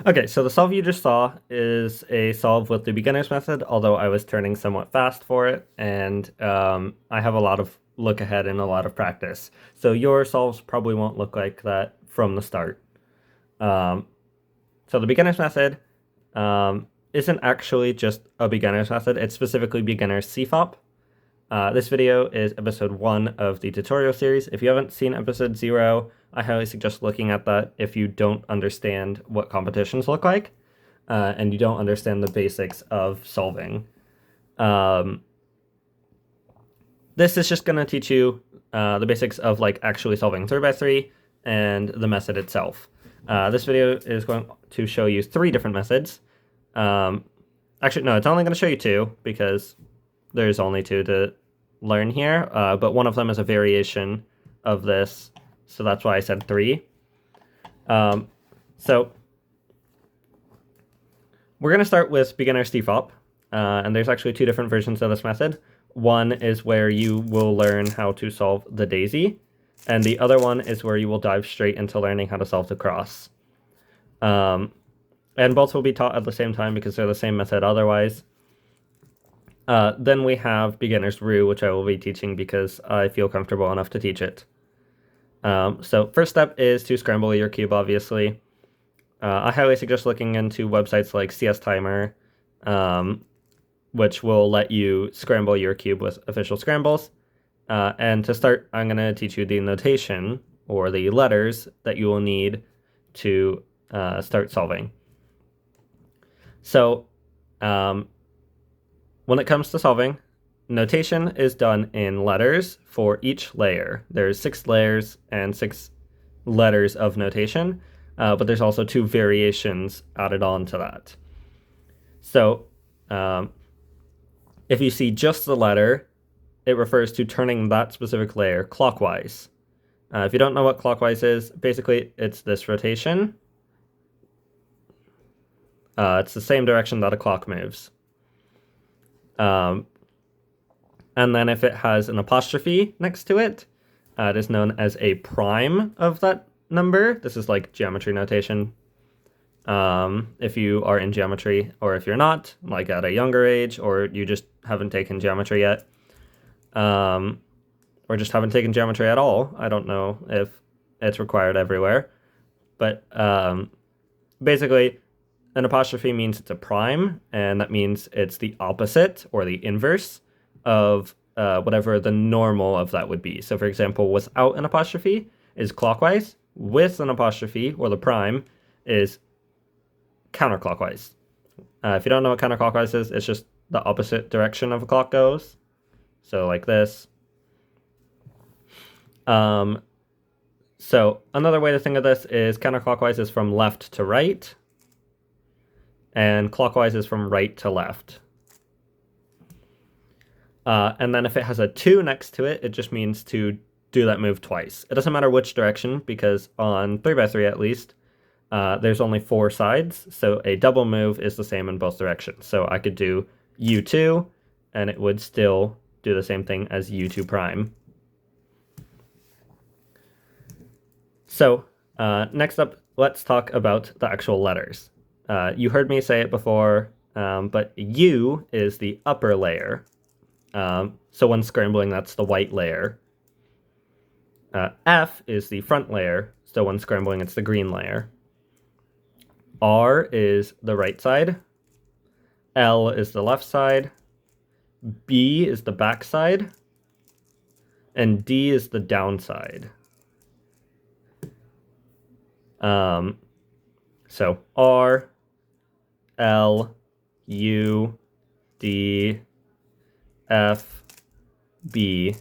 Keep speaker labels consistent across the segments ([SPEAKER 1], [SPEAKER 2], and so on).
[SPEAKER 1] Okay, so the solve you just saw is a solve with the beginner's method, although I was turning somewhat fast for it, and I have a lot of look ahead and a lot of practice. So your solves probably won't look like that from the start. So the beginner's method isn't actually just a beginner's method, it's specifically beginner's CFOP. This video is episode 1 of the tutorial series. If you haven't seen episode 0, I highly suggest looking at that if you don't understand what competitions look like, and you don't understand the basics of solving. This is just going to teach you the basics of like actually solving 3x3 and the method itself. This video is going to show you 3 different methods. Actually, no, it's only going to show you 2 because there's only 2 to learn here, but one of them is a variation of this, so that's why I said 3. So we're going to start with beginner CFOP, and there's actually 2 different versions of this method. One is where you will learn how to solve the daisy, and the other one is where you will dive straight into learning how to solve the cross. And both will be taught at the same time because they're the same method otherwise. Then we have beginner's Roux, which I will be teaching because I feel comfortable enough to teach it. So first step is to scramble your cube, obviously. I highly suggest looking into websites like CS Timer, which will let you scramble your cube with official scrambles. And to start, I'm going to teach you the notation, or the letters, that you will need to start solving. So, when it comes to solving, notation is done in letters for each layer. There's 6 layers and 6 letters of notation, but there's also 2 variations added on to that. So if you see just the letter, it refers to turning that specific layer clockwise. If you don't know what clockwise is, basically it's this rotation. It's the same direction that a clock moves. And then if it has an apostrophe next to it, it is known as a prime of that number. This is like geometry notation. If you are in geometry, or if you're not, like at a younger age, or you just haven't taken geometry yet, or just haven't taken geometry at all. I don't know if it's required everywhere, but basically, an apostrophe means it's a prime, and that means it's the opposite or the inverse of whatever the normal of that would be. So for example, without an apostrophe is clockwise, with an apostrophe, or the prime, is counterclockwise. If you don't know what counterclockwise is, it's just the opposite direction of a clock goes. So like this. So another way to think of this is counterclockwise is from left to right, and clockwise is from right to left. And then if it has a 2 next to it, it just means to do that move twice. It doesn't matter which direction, because on 3x3 at least, there's only 4 sides, so a double move is the same in both directions. So I could do U2, and it would still do the same thing as U2 prime. So next up, let's talk about the actual letters. You heard me say it before, but U is the upper layer. So when scrambling, that's the white layer. F is the front layer, so when scrambling, it's the green layer. R is the right side. L is the left side. B is the back side. And D is the downside. So R, L, U, D, F, B.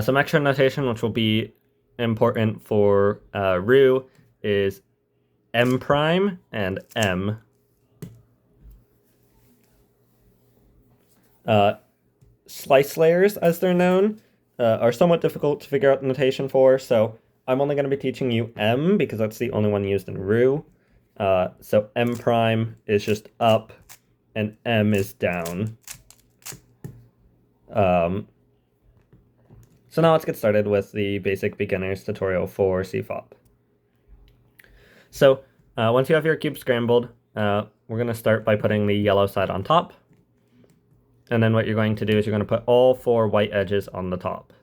[SPEAKER 1] Some extra notation which will be important for Roux is M prime and M. Slice layers, as they're known, are somewhat difficult to figure out the notation for, so I'm only going to be teaching you M because that's the only one used in Roux. So M prime is just up and M is down. So now let's get started with the basic beginners tutorial for CFOP. So once you have your cube scrambled, we're going to start by putting the yellow side on top. And then what you're going to do is you're going to put all 4 white edges on the top.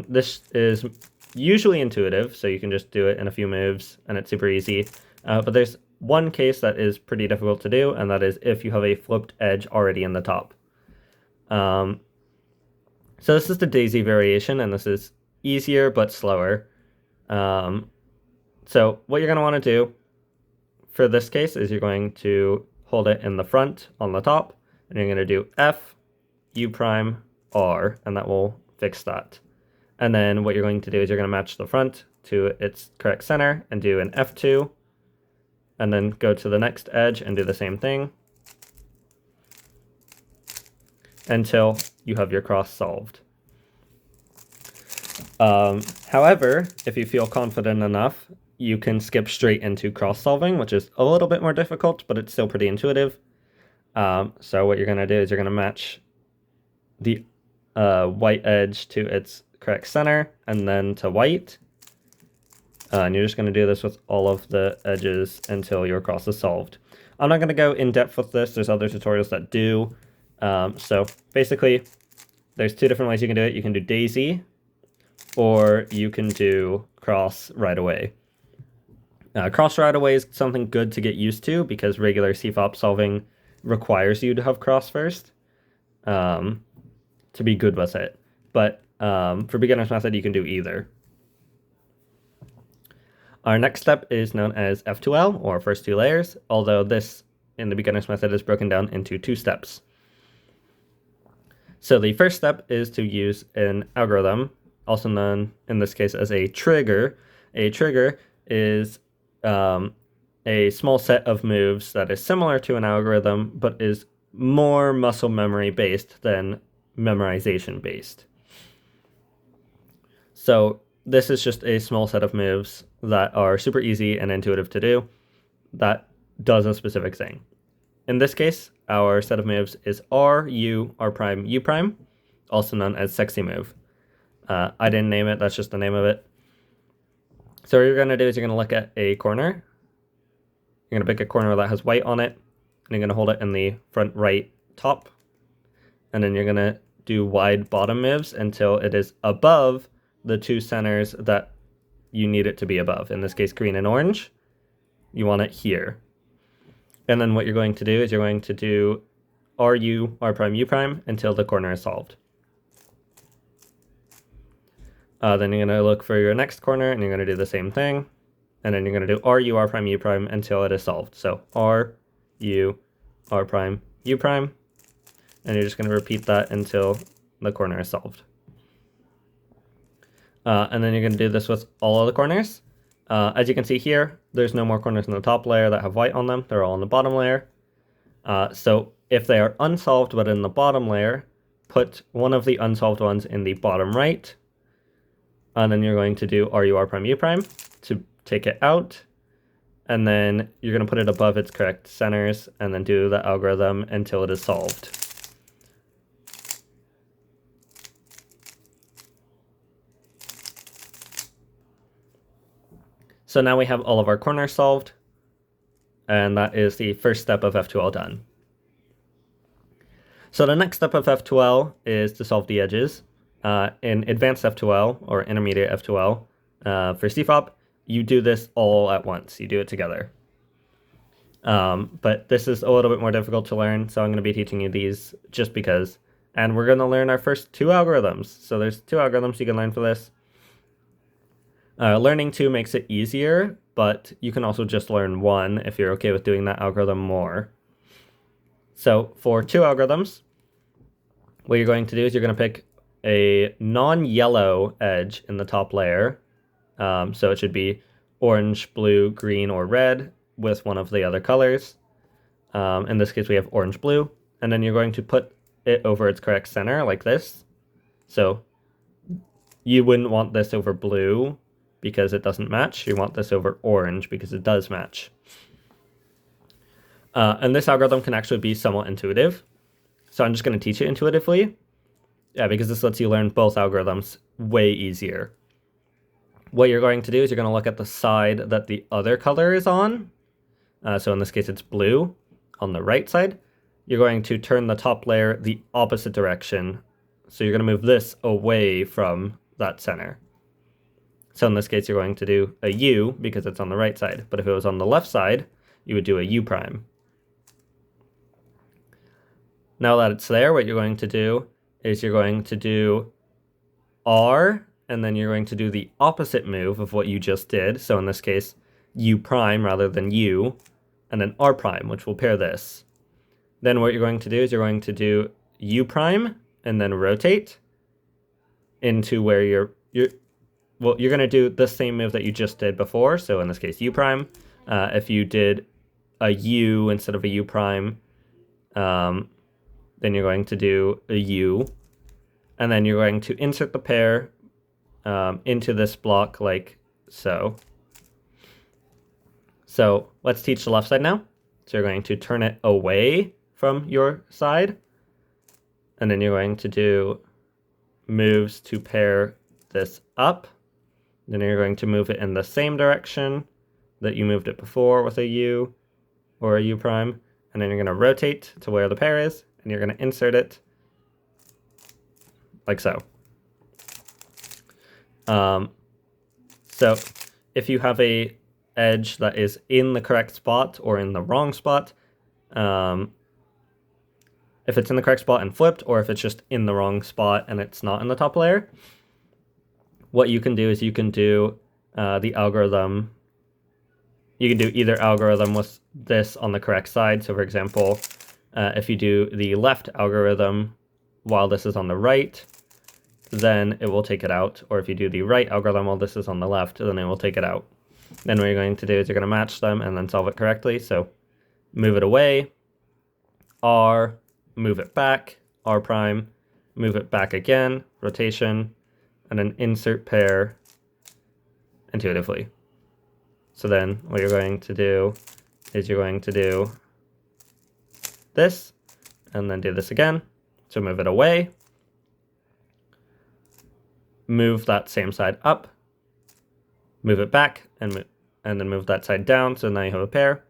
[SPEAKER 1] This is usually intuitive, so you can just do it in a few moves, and it's super easy. But there's one case that is pretty difficult to do, and that is if you have a flipped edge already in the top. So this is the daisy variation, and this is easier but slower. So what you're going to want to do for this case is you're going to hold it in the front on the top, and you're going to do F, U prime, R, and that will fix that. And then what you're going to do is you're going to match the front to its correct center and do an F2, and then go to the next edge and do the same thing until you have your cross solved. However, if you feel confident enough, you can skip straight into cross solving, which is a little bit more difficult, but it's still pretty intuitive. So what you're going to do is you're going to match the white edge to its correct center and then to white. And you're just going to do this with all of the edges until your cross is solved. I'm not going to go in depth with this. There's other tutorials that do. So basically, there's 2 different ways you can do it. You can do daisy, or you can do cross right away. Cross right away is something good to get used to because regular CFOP solving requires you to have cross first to be good with it. But for beginner's method, you can do either. Our next step is known as F2L, or first 2 layers, although this in the beginner's method is broken down into 2 steps. So the first step is to use an algorithm, also known in this case as a trigger. A trigger is a small set of moves that is similar to an algorithm, but is more muscle memory based than memorization based. So this is just a small set of moves that are super easy and intuitive to do that does a specific thing. In this case, our set of moves is R, U, R prime, U prime, also known as sexy move. I didn't name it, that's just the name of it. So what you're going to do is you're going to look at a corner. You're going to pick a corner that has white on it, and you're going to hold it in the front right top. And then you're going to do wide bottom moves until it is above the 2 centers that you need it to be above. In this case, green and orange. You want it here. And then what you're going to do is you're going to do RU, R prime, U prime until the corner is solved. Then you're going to look for your next corner and you're going to do the same thing. And then you're going to do RU, R prime, U prime until it is solved. So R, U, R prime, U prime. And you're just going to repeat that until the corner is solved. And then you're going to do this with all of the corners. As you can see here, there's no more corners in the top layer that have white on them. They're all in the bottom layer. So if they are unsolved but in the bottom layer, put one of the unsolved ones in the bottom right. And then you're going to do RU, R prime, U prime to take it out. And then you're going to put it above its correct centers and then do the algorithm until it is solved. So now we have all of our corners solved, and that is the first step of F2L done. So the next step of F2L is to solve the edges. In advanced F2L or intermediate F2L for CFOP, you do this all at once. You do it together. But this is a little bit more difficult to learn, so I'm going to be teaching you these just because. And we're going to learn our first 2 algorithms. So there's 2 algorithms you can learn for this. Learning 2 makes it easier, but you can also just learn 1 if you're okay with doing that algorithm more. So for 2 algorithms, what you're going to do is you're going to pick a non-yellow edge in the top layer. So it should be orange, blue, green, or red with one of the other colors. In this case, we have orange, blue. And then you're going to put it over its correct center like this. So you wouldn't want this over blue because it doesn't match. You want this over orange because it does match. And this algorithm can actually be somewhat intuitive. So I'm just going to teach it intuitively. Yeah, because this lets you learn both algorithms way easier. what you're going to do is you're going to look at the side that the other color is on. So in this case, it's blue on the right side. You're going to turn the top layer the opposite direction. So you're going to move this away from that center. So in this case, you're going to do a U because it's on the right side. But if it was on the left side, you would do a U prime. Now that it's there, what you're going to do is you're going to do R, and then you're going to do the opposite move of what you just did. So in this case, U prime rather than U, and then R prime, which will pair this. Then what you're going to do is you're going to do U prime, and then rotate into where you're going to do the same move that you just did before. So in this case, U prime. If you did a U instead of a U prime, then you're going to do a U, and then you're going to insert the pair into this block like so. So let's teach the left side now. So you're going to turn it away from your side, and then you're going to do moves to pair this up. Then you're going to move it in the same direction that you moved it before with a U or a U prime, and then you're going to rotate to where the pair is, and you're going to insert it like so. So if you have a edge that is in the correct spot or in the wrong spot, if it's in the correct spot and flipped, or if it's just in the wrong spot and it's not in the top layer, what you can do is you can do the algorithm. You can do either algorithm with this on the correct side. So for example, if you do the left algorithm while this is on the right, then it will take it out. Or if you do the right algorithm while this is on the left, then it will take it out. Then what you're going to do is you're going to match them and then solve it correctly. So move it away, R, move it back, R prime, move it back again, rotation, and then insert pair intuitively. So then what you're going to do is you're going to do this, and then do this again. So move it away, move that same side up, move it back, and then move that side down, so now you have a pair.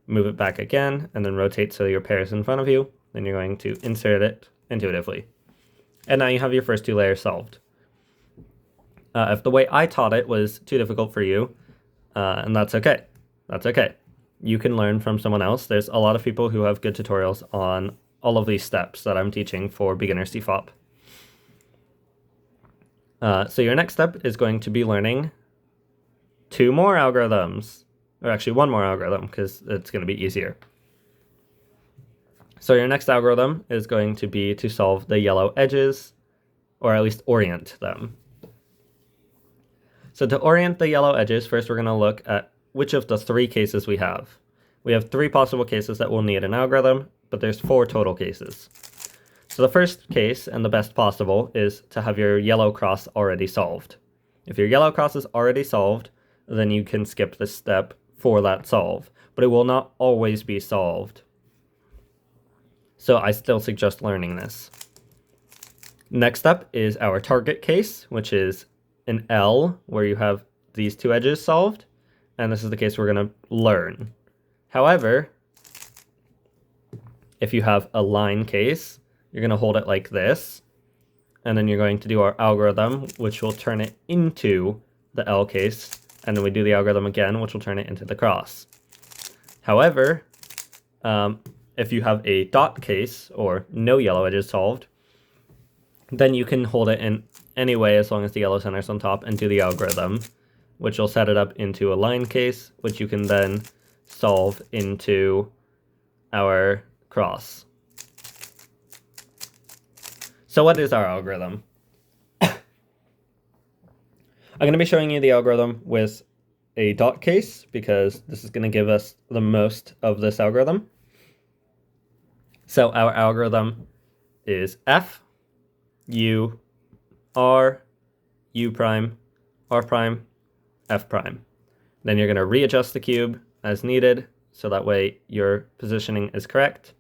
[SPEAKER 1] Move it back again, and then rotate so your pair is in front of you. Then you're going to insert it intuitively. And now you have your first two layers solved. If the way I taught it was too difficult for you, and that's okay. That's okay. You can learn from someone else. There's a lot of people who have good tutorials on all of these steps that I'm teaching for beginner CFOP. So your next step is going to be learning two more algorithms, or actually one more algorithm, because it's going to be easier. So your next algorithm is going to be to solve the yellow edges, or at least orient them. So to orient the yellow edges, first we're going to look at which of the three cases we have. We have three possible cases that will need an algorithm, but there's four total cases. So the first case, and the best possible, is to have your yellow cross already solved. If your yellow cross is already solved, then you can skip this step for that solve, but it will not always be solved. So I still suggest learning this. Next up is our target case, which is an L, where you have these two edges solved, and this is the case we're going to learn. However, if you have a line case, you're going to hold it like this, and then you're going to do our algorithm, which will turn it into the L case, and then we do the algorithm again, which will turn it into the cross. However, if you have a dot case, or no yellow edges solved, then you can hold it in any way as long as the yellow center is on top and do the algorithm, which will set it up into a line case, which you can then solve into our cross. So what is our algorithm? I'm going to be showing you the algorithm with a dot case because this is going to give us the most of this algorithm. So our algorithm is F, U, R, U prime, R prime, F prime. Then you're going to readjust the cube as needed, so that way your positioning is correct.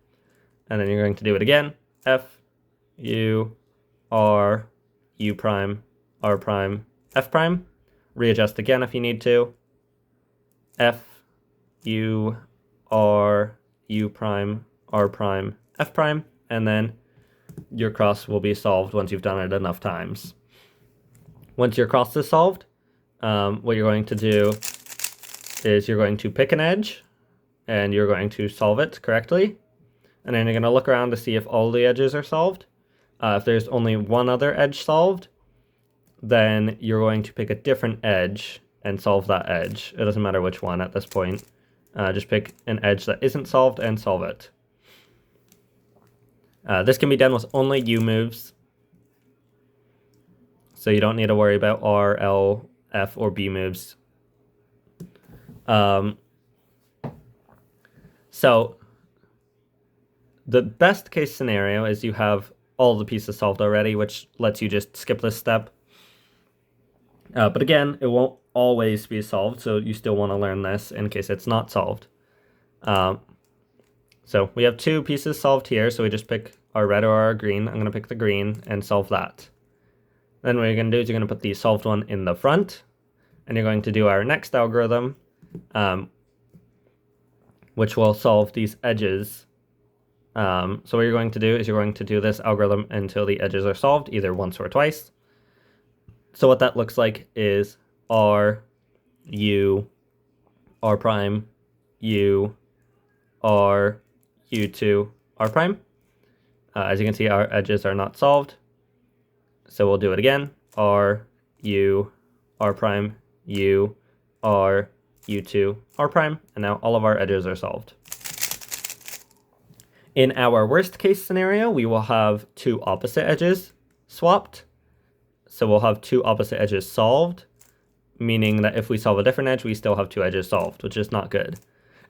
[SPEAKER 1] And then you're going to do it again, F, U, R, U prime, R prime, F prime. readjust again if you need to. F, U, R, U prime, R prime, F prime, and then your cross will be solved once you've done it enough times. Once your cross is solved, what you're going to do is you're going to pick an edge, and you're going to solve it correctly. And then you're going to look around to see if all the edges are solved. If there's only one other edge solved, then you're going to pick a different edge and solve that edge. It doesn't matter which one at this point. Just pick an edge that isn't solved and solve it. This can be done with only U moves, so you don't need to worry about R, L, F, or B moves. So the best case scenario is you have all the pieces solved already, which lets you just skip this step. But again, it won't always be solved, so you still want to learn this in case it's not solved. So we have 2 pieces solved here, so we just pick our red or our green. I'm going to pick the green and solve that. Then what you're going to do is you're going to put the solved one in the front, and you're going to do our next algorithm, which will solve these edges. So what you're going to do is you're going to do this algorithm until the edges are solved, either once or twice. So what that looks like is R, U, R prime, U, R, U2, R prime. As you can see, our edges are not solved. So we'll do it again. R, U, R prime, U, R, U2, R prime. And now all of our edges are solved. In our worst case scenario, we will have 2 opposite edges swapped. So we'll have 2 opposite edges solved, meaning that if we solve a different edge, we still have 2 edges solved, which is not good.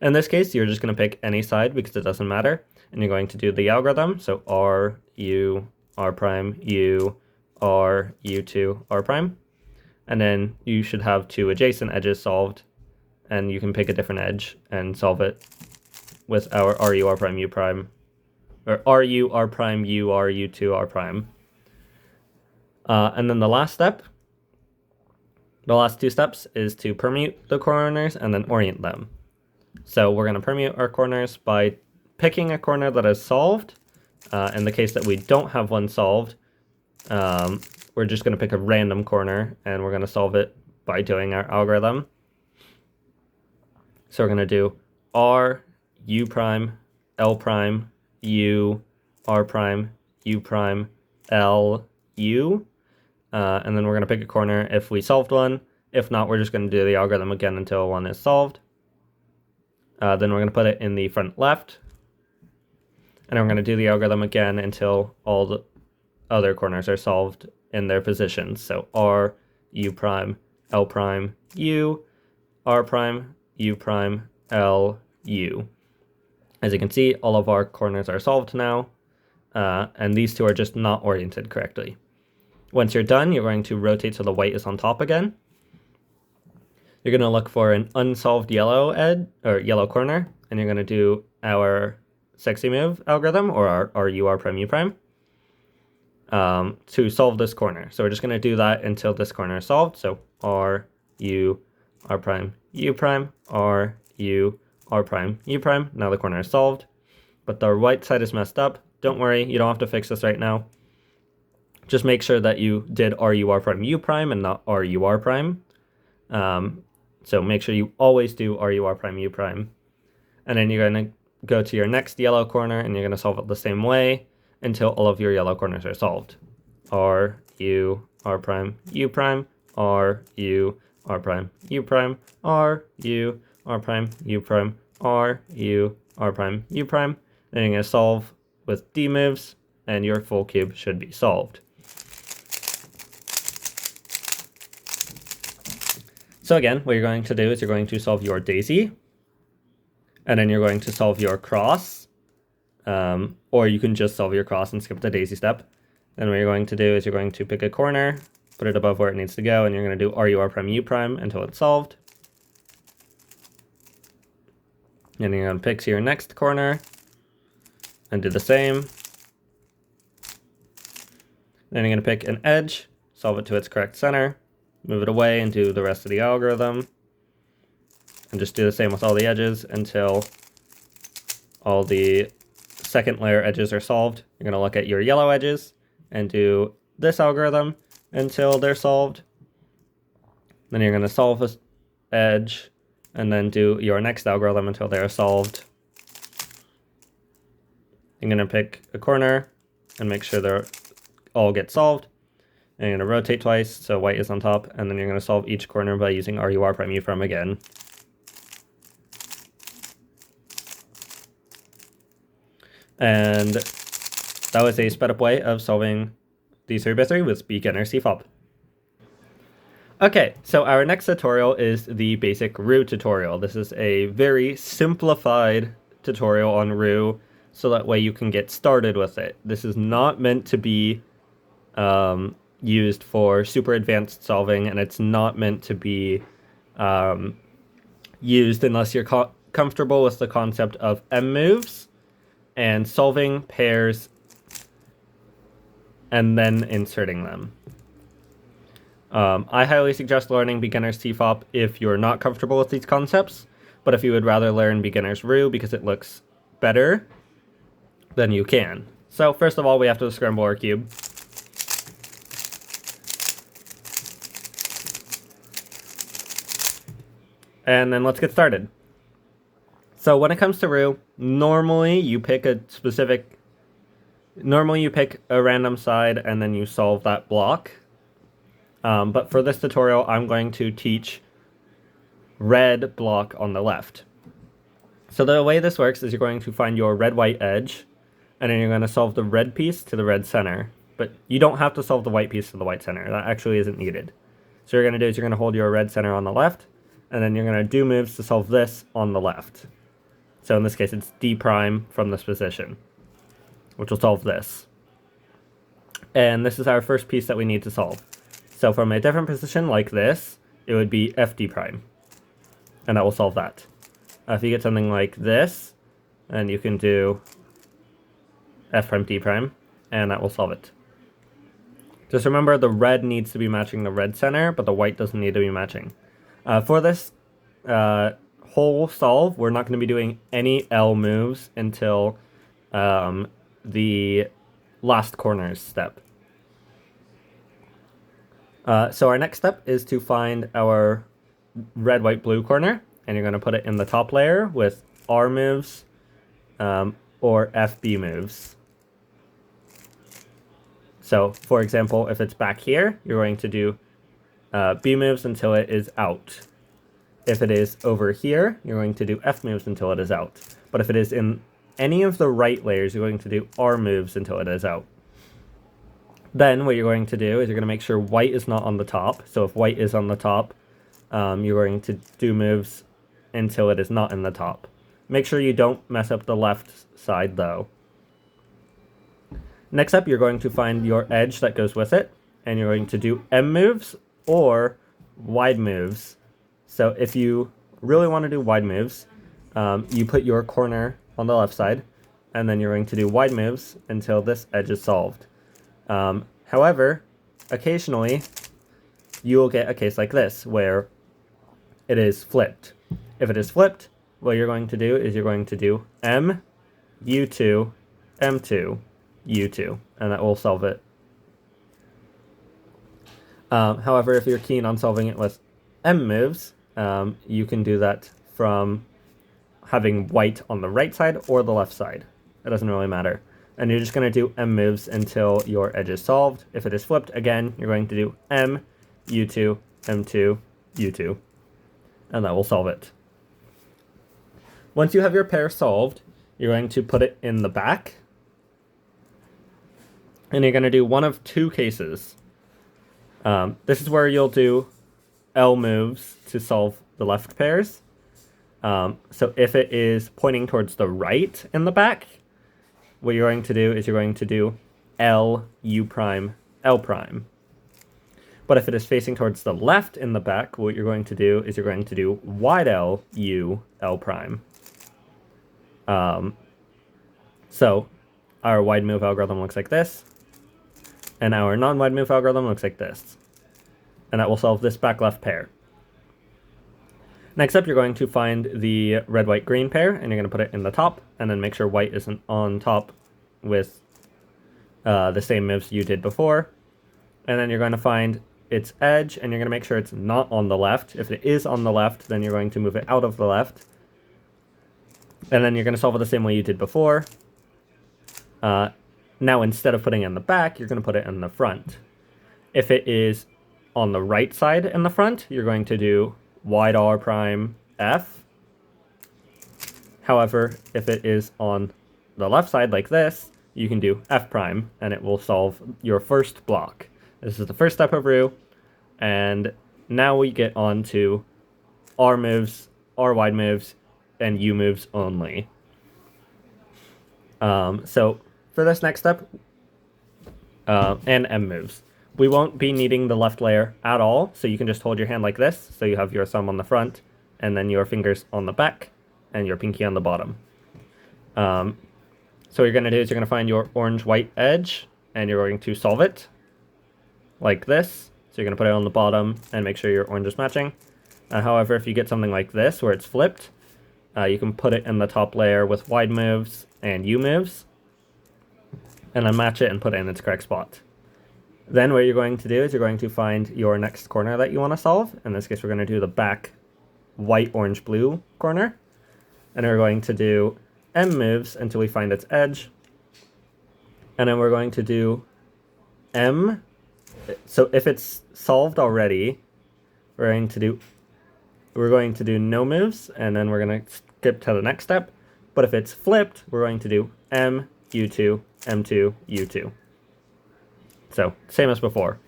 [SPEAKER 1] In this case, you're just going to pick any side because it doesn't matter, and you're going to do the algorithm. So R, U, R prime, U, R, U2, R prime. And then you should have 2 adjacent edges solved, and you can pick a different edge and solve it with our RU, R prime, U prime, or RU, R prime, U, R, U2, R prime. And then the last 2 steps is to permute the corners and then orient them. So we're going to permute our corners by picking a corner that is solved. In the case that we don't have one solved, we're just going to pick a random corner and we're going to solve it by doing our algorithm. So we're going to do R, U prime, L prime, U, R prime, U prime, L, U. And then we're going to pick a corner if we solved one. If not, we're just going to do the algorithm again until one is solved. Then we're going to put it in the front left. And we're going to do the algorithm again until all the other corners are solved in their positions. So R, U prime, L prime, U, R prime, U prime, L, U. As you can see, all of our corners are solved now. And these 2 are just not oriented correctly. Once you're done, you're going to rotate so the white is on top again. You're going to look for an unsolved yellow edge or yellow corner, and you're going to do our sexy move algorithm or our U, R prime, U prime to solve this corner. So we're just going to do that until this corner is solved. So R, U, R prime, U prime, R, U, R prime, U prime. Now the corner is solved, but the right side is messed up. Don't worry, you don't have to fix this right now. Just make sure that you did RU, R prime, U prime and not RU, R prime. So make sure you always do RU, R prime, U prime. And then you're going to go to your next yellow corner and you're going to solve it the same way until all of your yellow corners are solved. R, U, R prime, U prime, R, U, R prime, U prime, R, U, R prime, U prime, R, U, R prime, U prime. Then you're going to solve with D moves and your full cube should be solved. So again, what you're going to do is you're going to solve your daisy, and then you're going to solve your cross, or you can just solve your cross and skip the daisy step. Then what you're going to do is you're going to pick a corner, put it above where it needs to go, and you're going to do RU, R prime, U prime until it's solved. And you're going to pick your next corner and do the same. Then you're going to pick an edge, solve it to its correct center, move it away and do the rest of the algorithm. And just do the same with all the edges until all the second layer edges are solved. You're going to look at your yellow edges and do this algorithm until they're solved. Then you're going to solve this edge and then do your next algorithm until they're solved. You're going to pick a corner and make sure they all get solved. And you're going to rotate twice so white is on top, and then you're going to solve each corner by using RUR prime U from again. And that was a sped up way of solving the 3x3 with beginner CFOP. Okay, so our next tutorial is the basic Roux tutorial. This is a very simplified tutorial on Roux, so that way you can get started with it. This is not meant to be used for super advanced solving, and it's not meant to be used unless you're comfortable with the concept of M moves and solving pairs and then inserting them. I highly suggest learning beginner's CFOP if you're not comfortable with these concepts, but if you would rather learn beginner's Roux because it looks better, then you can. So first of all, we have to scramble our cube. And then let's get started. So when it comes to Roux, normally you pick a random side and then you solve that block. But for this tutorial, I'm going to teach red block on the left. So the way this works is you're going to find your red-white edge, and then you're going to solve the red piece to the red center. But you don't have to solve the white piece to the white center. That actually isn't needed. So what you're going to do is you're going to hold your red center on the left, and then you're going to do moves to solve this on the left. So in this case, it's D prime from this position, which will solve this. And this is our first piece that we need to solve. So from a different position like this, it would be FD prime, and that will solve that. If you get something like this, then you can do F prime D prime, and that will solve it. Just remember the red needs to be matching the red center, but the white doesn't need to be matching. For this whole solve, we're not going to be doing any L moves until the last corners step. So our next step is to find our red, white, blue corner, and you're going to put it in the top layer with R moves or FB moves. So, for example, if it's back here, you're going to do B moves until it is out. If it is over here, you're going to do F moves until it is out. But if it is in any of the right layers, you're going to do R moves until it is out. Then what you're going to do is you're going to make sure white is not on the top. So if white is on the top, you're going to do moves until it is not in the top. Make sure you don't mess up the left side though. Next up, you're going to find your edge that goes with it, and you're going to do M moves or wide moves. So if you really want to do wide moves, you put your corner on the left side, and then you're going to do wide moves until this edge is solved. However, occasionally, you will get a case like this, where it is flipped. If it is flipped, what you're going to do is you're going to do M, U2, M2, U2, and that will solve it. However, if you're keen on solving it with M moves, you can do that from having white on the right side or the left side. It doesn't really matter. And you're just going to do M moves until your edge is solved. If it is flipped, again, you're going to do M, U2, M2, U2, and that will solve it. Once you have your pair solved, you're going to put it in the back, and you're going to do one of two cases. This is where you'll do L moves to solve the left pairs. So if it is pointing towards the right in the back, what you're going to do is you're going to do L, U prime, L prime. But if it is facing towards the left in the back, what you're going to do is you're going to do wide L, U, L prime. So our wide move algorithm looks like this, and our non-wide move algorithm looks like this. and that will solve this back left pair. Next up, you're going to find the red, white, green pair, and you're going to put it in the top, and then make sure white isn't on top with the same moves you did before. And then you're going to find its edge, and you're going to make sure it's not on the left. If it is on the left, then you're going to move it out of the left. And then you're going to solve it the same way you did before. Now, instead of putting it in the back, you're going to put it in the front. If it is on the right side in the front, you're going to do wide R prime F. However, if it is on the left side like this, you can do F prime, and it will solve your first block. This is the first step of Roux, and now we get on to R moves, R wide moves, and U moves only. So for this next step, and M moves, we won't be needing the left layer at all, so you can just hold your hand like this, so you have your thumb on the front, and then your fingers on the back, and your pinky on the bottom. So what you're going to do is you're going to find your orange-white edge, and you're going to solve it like this. So you're going to put it on the bottom, and make sure your orange is matching. However, if you get something like this, where it's flipped, you can put it in the top layer with wide moves and U moves, and then match it and put it in its correct spot. Then what you're going to do is you're going to find your next corner that you want to solve. In this case, we're going to do the back white, orange, blue corner. And we're going to do M moves until we find its edge. And then we're going to do M. So if it's solved already, we're going to do no moves, and then we're going to skip to the next step. But if it's flipped, we're going to do M, U2, M2, U2. So, same as before.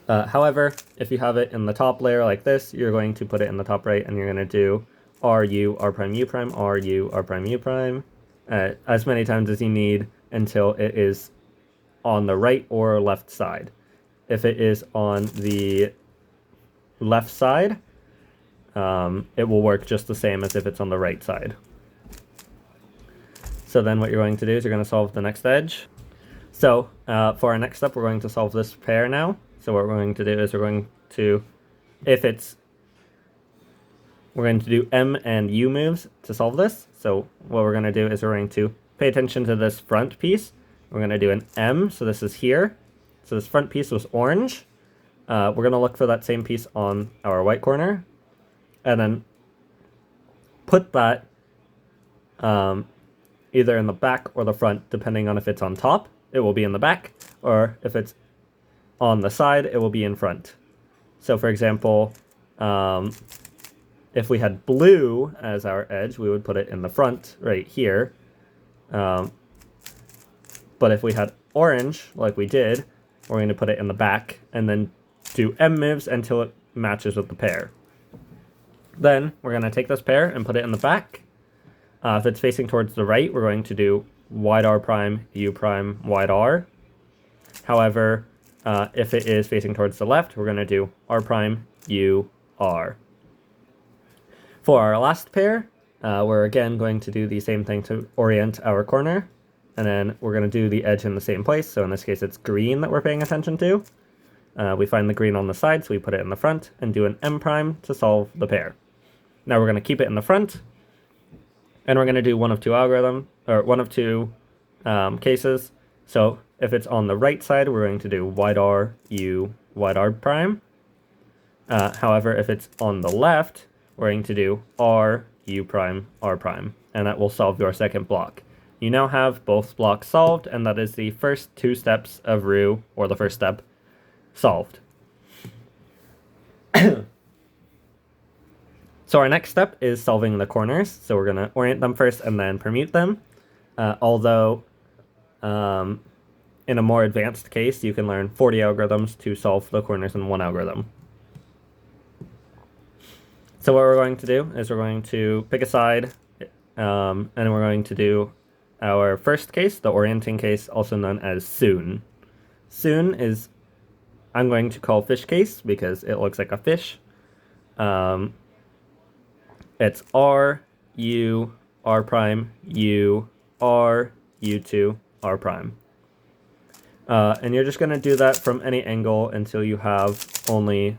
[SPEAKER 1] However, if you have it in the top layer like this, you're going to put it in the top right, and you're going to do RU, R prime, U prime, RU, R prime, U prime, as many times as you need until it is on the right or left side. If it is on the left side, it will work just the same as if it's on the right side. So then what you're going to do is you're going to solve the next edge. So for our next step, we're going to solve this pair now. So what we're going to do is we're going to do M and U moves to solve this. So what we're going to do is we're going to pay attention to this front piece. We're going to do an M, so this is here. So this front piece was orange. We're going to look for that same piece on our white corner, and then put that either in the back or the front, depending on if it's on top, it will be in the back, or if it's on the side, it will be in front. So for example, if we had blue as our edge, we would put it in the front right here. But if we had orange, like we did, we're going to put it in the back, and then do M moves until it matches with the pair. Then we're going to take this pair and put it in the back. If it's facing towards the right, we're going to do wide R prime, U prime, wide R. However, if it is facing towards the left, we're going to do R prime, U, R. For our last pair, we're again going to do the same thing to orient our corner. And then we're going to do the edge in the same place. So in this case, it's green that we're paying attention to. We find the green on the side, so we put it in the front and do an M prime to solve the pair. Now we're going to keep it in the front. And we're going to do one of two cases. So if it's on the right side, we're going to do wide R, U, wide R prime. However, if it's on the left, we're going to do R, U prime, R prime. And that will solve your second block. You now have both blocks solved, and that is the first two steps of Roux, or the first step, solved. So our next step is solving the corners. So we're going to orient them first and then permute them. Although in a more advanced case, you can learn 40 algorithms to solve the corners in one algorithm. So what we're going to do is we're going to pick a side, and we're going to do our first case, the orienting case, also known as soon. Soon is, I'm going to call fish case because it looks like a fish. It's R, U, R prime, U, R, U2, R prime. And you're just going to do that from any angle until you have only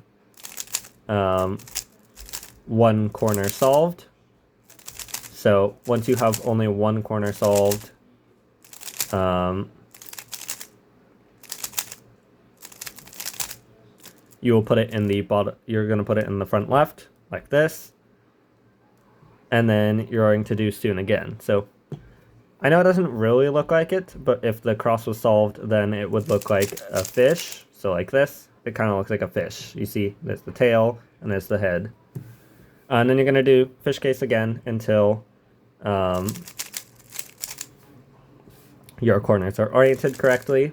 [SPEAKER 1] one corner solved. So once you have only one corner solved, you will put it in the bottom. You're going to put it in the front left like this, and then you're going to do soon again. So I know it doesn't really look like it, but if the cross was solved, then it would look like a fish. So like this, it kind of looks like a fish. You see, there's the tail and there's the head. And then you're going to do fish case again until your corners are oriented correctly.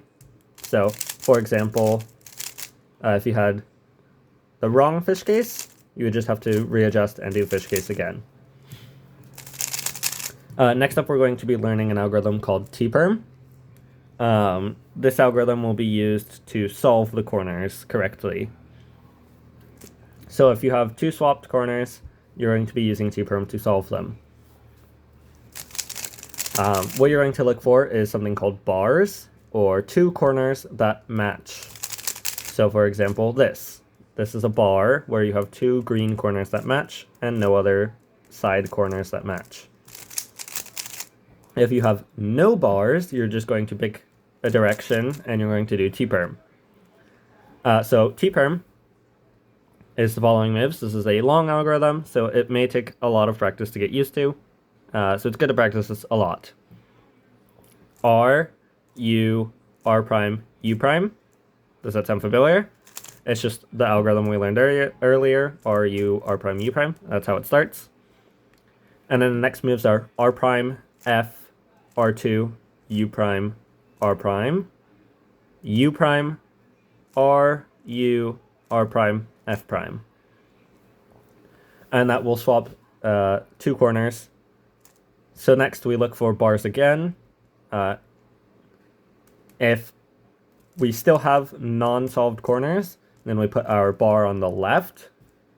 [SPEAKER 1] So, for example, if you had the wrong fish case, you would just have to readjust and do fish case again. Next up, we're going to be learning an algorithm called tperm. This algorithm will be used to solve the corners correctly. So if you have two swapped corners, you're going to be using tperm to solve them. What you're going to look for is something called bars, or two corners that match. So for example, this is a bar where you have two green corners that match and no other side corners that match. If you have no bars, you're just going to pick a direction and you're going to do tperm. So tperm is the following moves. This is a long algorithm, so it may take a lot of practice to get used to. So it's good to practice this a lot. R, U, R prime, U prime. Does that sound familiar? It's just the algorithm we learned earlier, R, U, R prime, U prime. That's how it starts. And then the next moves are R prime, F, R2, U prime, R prime, U prime, R, U, R prime, F prime. And that will swap two corners. So next we look for bars again. If we still have non-solved corners, then we put our bar on the left,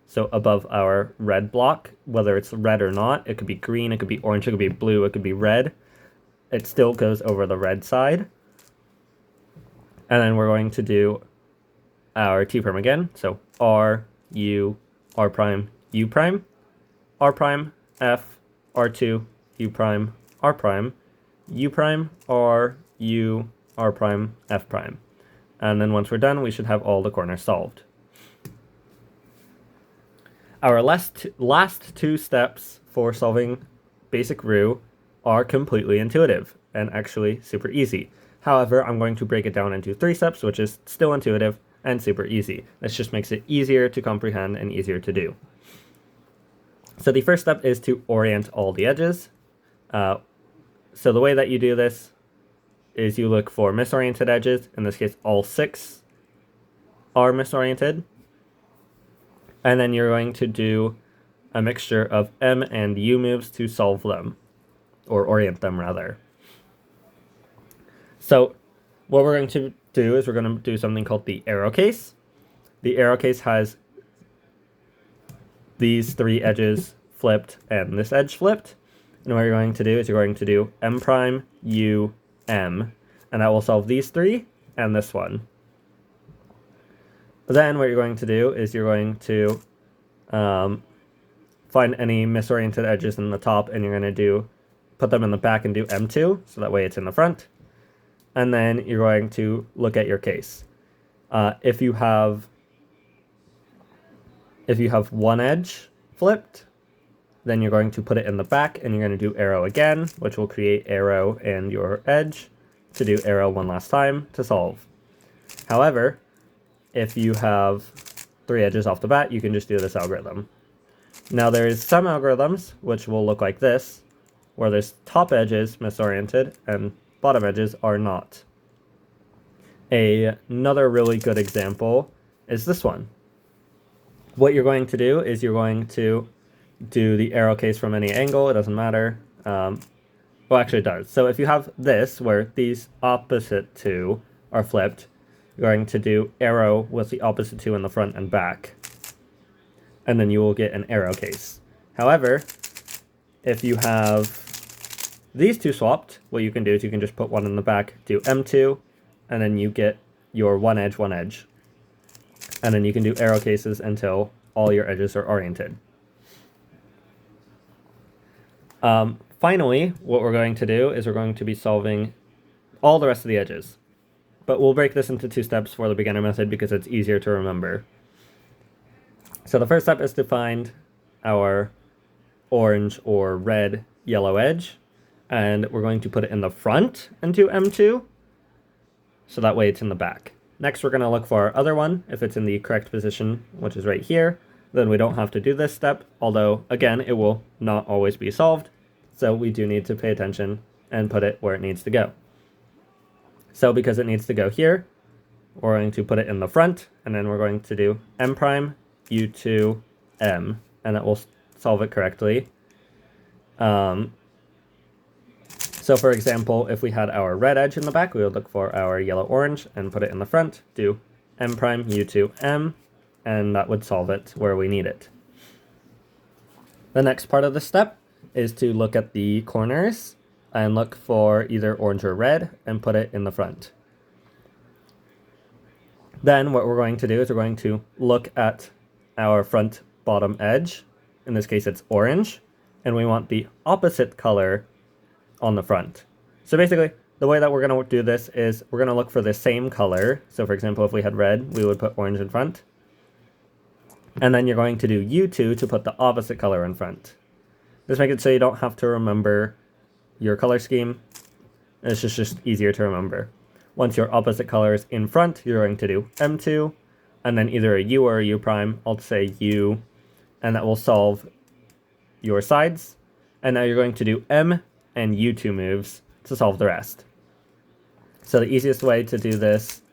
[SPEAKER 1] so above our red block, whether it's red or not. It could be green, it could be orange, it could be blue, it could be red. It still goes over the red side. And then we're going to do our tperm again. So R, U, R prime, U prime, R prime, F, R2, U prime, R prime, U prime, R, U, R prime, F prime. And then once we're done, we should have all the corners solved. Our last two steps for solving basic Roux are completely intuitive and actually super easy. However, I'm going to break it down into 3 steps, which is still intuitive and super easy. This just makes it easier to comprehend and easier to do. So the first step is to orient all the edges. So the way that you do this is you look for misoriented edges. In this case, all 6 are misoriented. And then you're going to do a mixture of M and U moves to solve them, or orient them rather. So what we're going to do is we're going to do something called the arrow case. The arrow case has these 3 edges flipped and this edge flipped. And what you're going to do is you're going to do M prime, U, M, and that will solve these 3 and this one. Then what you're going to do is you're going to find any misoriented edges in the top, and you're going to put them in the back and do M2, so that way it's in the front. And then you're going to look at your case. If you have one edge flipped, then you're going to put it in the back, and you're going to do arrow again, which will create arrow and your edge to do arrow one last time to solve. However, if you have 3 edges off the bat, you can just do this algorithm. Now there is some algorithms which will look like this, where there's top edges misoriented and bottom edges are not. Another really good example is this one. What you're going to do is you're going to do the arrow case from any angle, it doesn't matter. Well, actually it does. So if you have this, where these opposite 2 are flipped, you're going to do arrow with the opposite 2 in the front and back. And then you will get an arrow case. However, if you have these 2 swapped, what you can do is you can just put one in the back, do M2, and then you get your one edge, and then you can do arrow cases until all your edges are oriented. Finally, what we're going to do is we're going to be solving all the rest of the edges. But we'll break this into 2 steps for the beginner method because it's easier to remember. So the first step is to find our orange or red yellow edge, and we're going to put it in the front into M2, so that way it's in the back. Next, we're going to look for our other one. If it's in the correct position, which is right here, then we don't have to do this step, although, again, it will not always be solved, so we do need to pay attention and put it where it needs to go. So because it needs to go here, we're going to put it in the front, and then we're going to do M prime, U2, M, and that will solve it correctly. So for example, if we had our red edge in the back, we would look for our yellow-orange and put it in the front, do M prime, U2, M, and that would solve it where we need it. The next part of the step is to look at the corners and look for either orange or red and put it in the front. Then what we're going to do is we're going to look at our front bottom edge. In this case, it's orange, and we want the opposite color on the front. So basically, the way that we're going to do this is we're going to look for the same color. So for example, if we had red, we would put orange in front. And then you're going to do U2 to put the opposite color in front. This makes it so you don't have to remember your color scheme. It's just easier to remember. Once your opposite color is in front, you're going to do M2, and then either a U or a U prime. I'll say U, and that will solve your sides. And now you're going to do M and U2 moves to solve the rest. So the easiest way to do this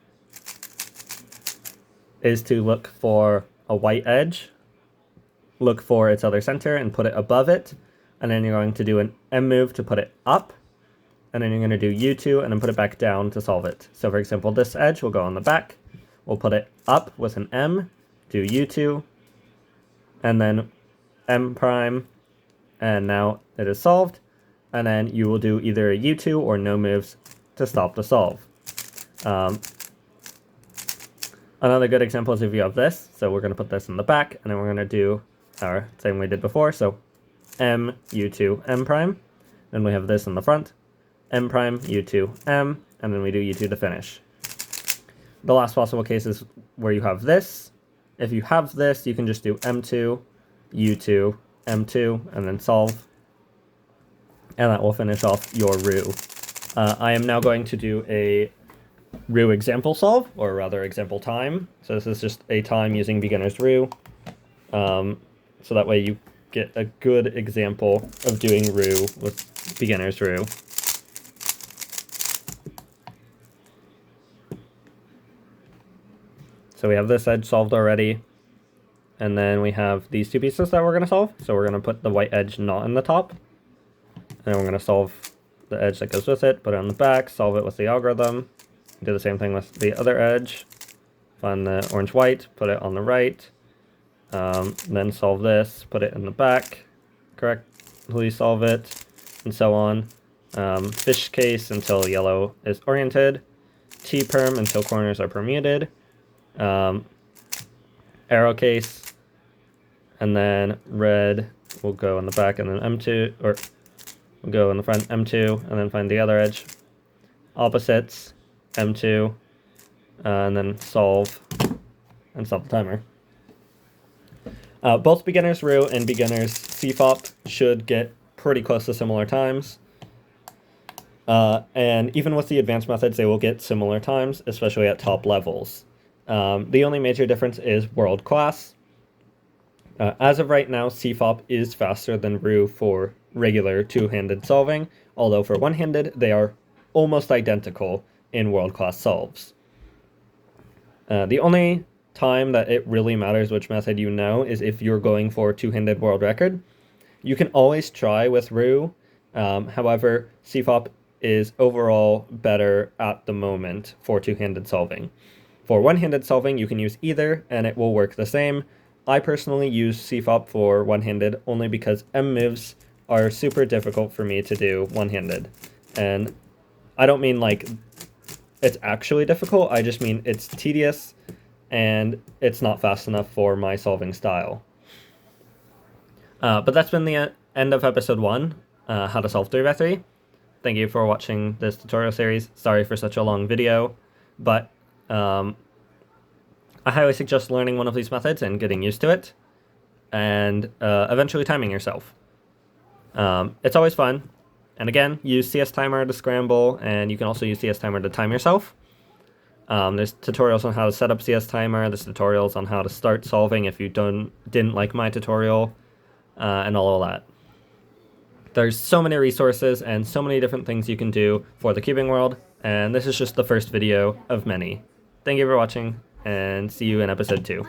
[SPEAKER 1] is to look for a white edge, look for its other center and put it above it, and then you're going to do an M move to put it up, and then you're going to do U2 and then put it back down to solve it. So for example, this edge will go on the back, we'll put it up with an M, do U2, and then M prime, and now it is solved, and then you will do either a U2 or no moves to stop the solve. Another good example is if you have this, so we're going to put this in the back, and then we're going to do our same we did before, so M, U2, M prime, then we have this in the front, M prime, U2, M, and then we do U2 to finish. The last possible case is where you have this. If you have this, you can just do M2, U2, M2, and then solve, and that will finish off your Roux. I am now going to do a Roux example solve, or rather example time. So this is just a time using beginner's Roux. So that way you get a good example of doing Roux with beginner's Roux. So we have this edge solved already, and then we have these two pieces that we're going to solve. So we're going to put the white edge not in the top, and then we're going to solve the edge that goes with it, put it on the back, solve it with the algorithm. Do the same thing with the other edge. Find the orange-white, put it on the right, then solve this, put it in the back, correctly solve it, and so on. Fish case until yellow is oriented, T-perm until corners are permuted, arrow case, and then red will go in the back and then M2, or we'll go in the front M2, and then find the other edge. Opposites, M2, and then solve, and stop the timer. Both beginner's Roux and beginner's CFOP should get pretty close to similar times. And even with the advanced methods, they will get similar times, especially at top levels. The only major difference is world class. As of right now, CFOP is faster than Roux for regular two-handed solving, although for one-handed, they are almost identical in world-class solves. The only time that it really matters which method you know is if you're going for two-handed world record. You can always try with Roux, however, CFOP is overall better at the moment for two-handed solving. For one-handed solving, you can use either, and it will work the same. I personally use CFOP for one-handed only because M moves are super difficult for me to do one-handed. And I don't mean like it's actually difficult. I just mean it's tedious and it's not fast enough for my solving style. But that's been the end of episode 1, how to solve 3x3. Thank you for watching this tutorial series. Sorry for such a long video, but I highly suggest learning one of these methods and getting used to it, and eventually timing yourself. It's always fun. And again, use CS Timer to scramble, and you can also use CS Timer to time yourself. There's tutorials on how to set up CS Timer, there's tutorials on how to start solving if you didn't like my tutorial, and all of that. There's so many resources and so many different things you can do for the cubing world, and this is just the first video of many. Thank you for watching, and see you in episode 2.